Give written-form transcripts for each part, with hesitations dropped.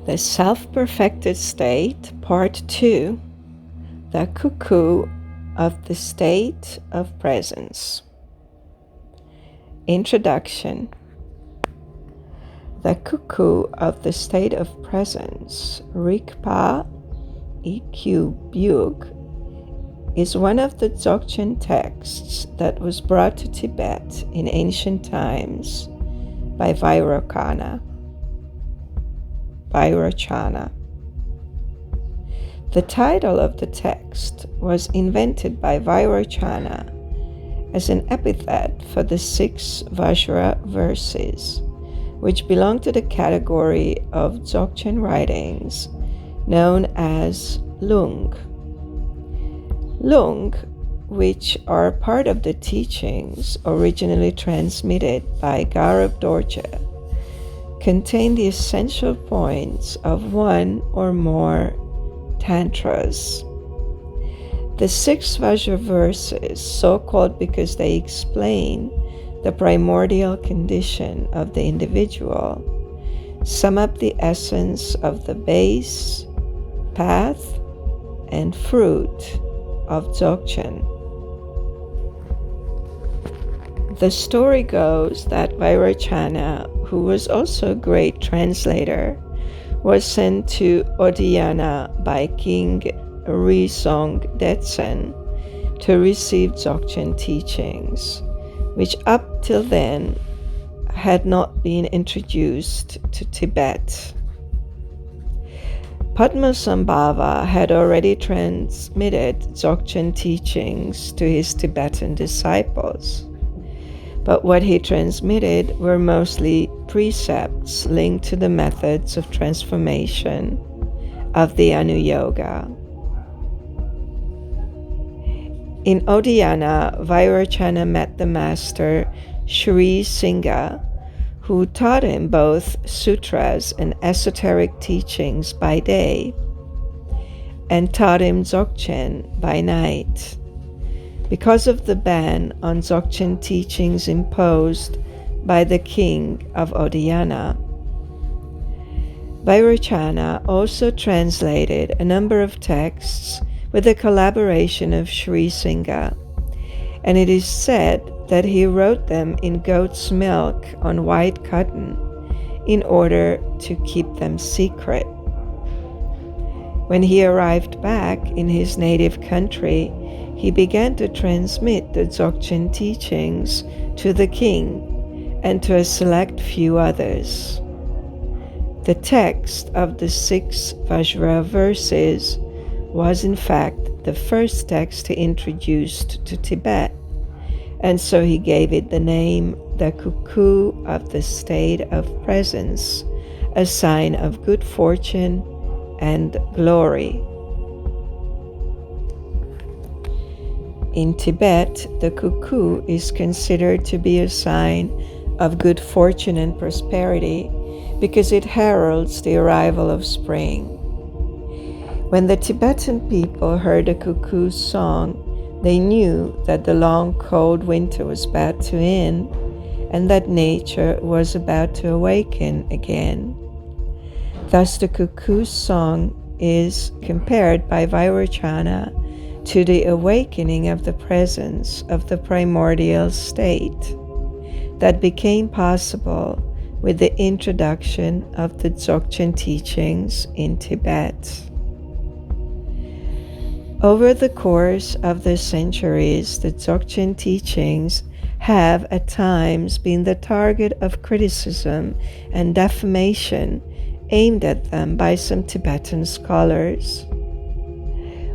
The Self-Perfected State, Part 2, The Cuckoo of the State of Presence. Introduction. The Cuckoo of the State of Presence, Rigpa EQ Bug, is one of the Dzogchen texts that was brought to Tibet in ancient times by Vajra. The title of the text was invented by Vajra as an epithet for the 6 Vajra verses, which belong to the category of Dzogchen writings known as Lung. Lung, which are part of the teachings originally transmitted by Garab Dorje, contain the essential points of one or more tantras. The 6 Vajra verses, so called because they explain the primordial condition of the individual, sum up the essence of the base, path, and fruit of Dzogchen. The story goes that Vajra, who was also a great translator, was sent to Odiyana by King Rizong Detsen to receive Dzogchen teachings, which up till then had not been introduced to Tibet. Padmasambhava had already transmitted Dzogchen teachings to his Tibetan disciples, but what he transmitted were mostly precepts linked to the methods of transformation of the Anuyoga. In Odiyana, Vajra met the master Sri Singha, who taught him both sutras and esoteric teachings by day, and taught him Dzogchen by night. Because of the ban on Dzogchen teachings imposed by the king of Odiyana, Vajra also translated a number of texts with the collaboration of Sri Singha, and it is said that he wrote them in goat's milk on white cotton in order to keep them secret. When he arrived back in his native country, he began to transmit the Dzogchen teachings to the king and to a select few others. The text of the 6 Vajra verses was in fact the first text he introduced to Tibet, and so he gave it the name The Cuckoo of the State of Presence, a sign of good fortune and glory. In Tibet, the cuckoo is considered to be a sign of good fortune and prosperity because it heralds the arrival of spring. When the Tibetan people heard a cuckoo's song, they knew that the long cold winter was about to end and that nature was about to awaken again. Thus the cuckoo's song is compared by Vajra to the awakening of the presence of the primordial state that became possible with the introduction of the Dzogchen teachings in Tibet. Over the course of the centuries, the Dzogchen teachings have at times been the target of criticism and defamation aimed at them by some Tibetan scholars.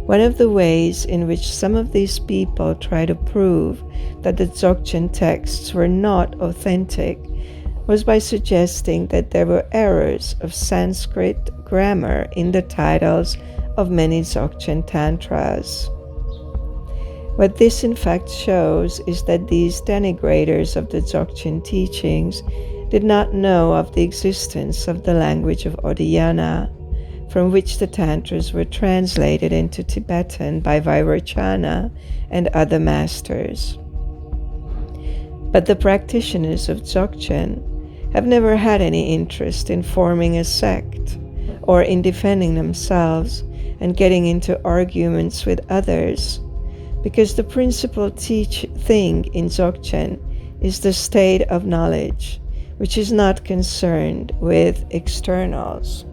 One of the ways in which some of these people try to prove that the Dzogchen texts were not authentic was by suggesting that there were errors of Sanskrit grammar in the titles of many Dzogchen tantras. What this in fact shows is that these denigrators of the Dzogchen teachings did not know of the existence of the language of Odiyana, from which the tantras were translated into Tibetan by Vajra and other masters. But the practitioners of Dzogchen have never had any interest in forming a sect or in defending themselves and getting into arguments with others, because the principal thing in Dzogchen is the state of knowledge, which is not concerned with externals.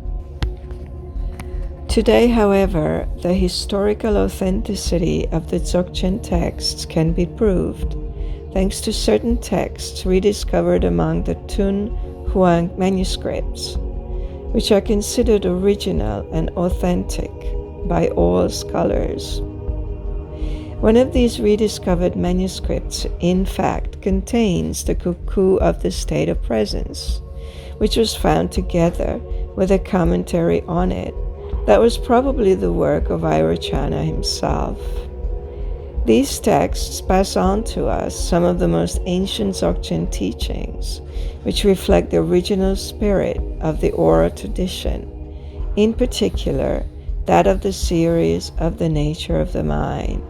Today, however, the historical authenticity of the Dzogchen texts can be proved, thanks to certain texts rediscovered among the Tun Huang manuscripts, which are considered original and authentic by all scholars. One of these rediscovered manuscripts, in fact, contains the cuckoo of the state of presence, which was found together with a commentary on it that was probably the work of Vajra himself. These texts pass on to us some of the most ancient Dzogchen teachings, which reflect the original spirit of the oral tradition, in particular that of the series of the nature of the mind.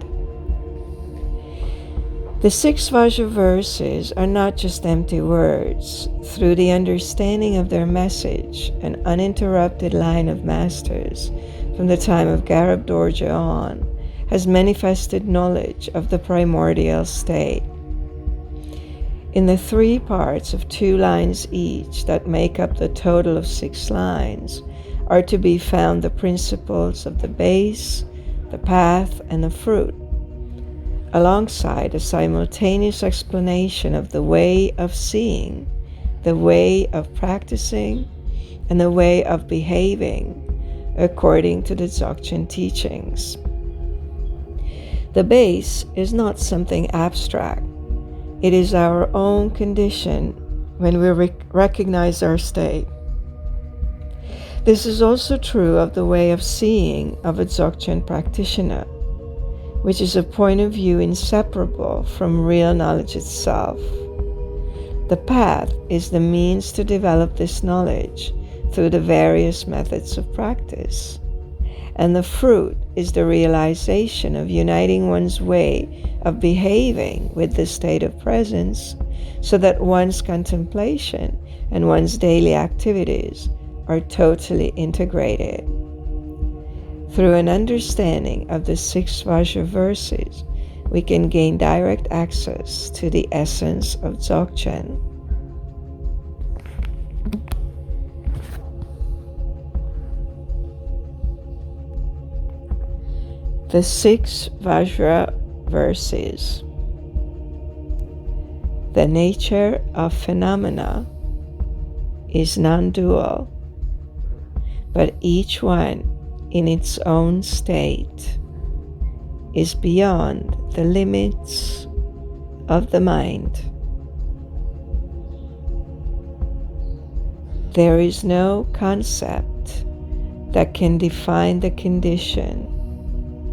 The 6 Vajra verses are not just empty words. Through the understanding of their message, an uninterrupted line of masters, from the time of Garab Dorje on, has manifested knowledge of the primordial state. In the 3 parts of 2 lines each that make up the total of 6 lines are to be found the principles of the base, the path, and the fruit, alongside a simultaneous explanation of the way of seeing, the way of practicing, and the way of behaving according to the Dzogchen teachings. The base is not something abstract. It is our own condition when we recognize our state. This is also true of the way of seeing of a Dzogchen practitioner, which is a point of view inseparable from real knowledge itself. The path is the means to develop this knowledge through the various methods of practice, and the fruit is the realization of uniting one's way of behaving with the state of presence, so that one's contemplation and one's daily activities are totally integrated. Through an understanding of the 6 Vajra verses, we can gain direct access to the essence of Dzogchen. The 6 Vajra verses. The nature of phenomena is non-dual, but each one in its own state is beyond the limits of the mind. There is no concept that can define the condition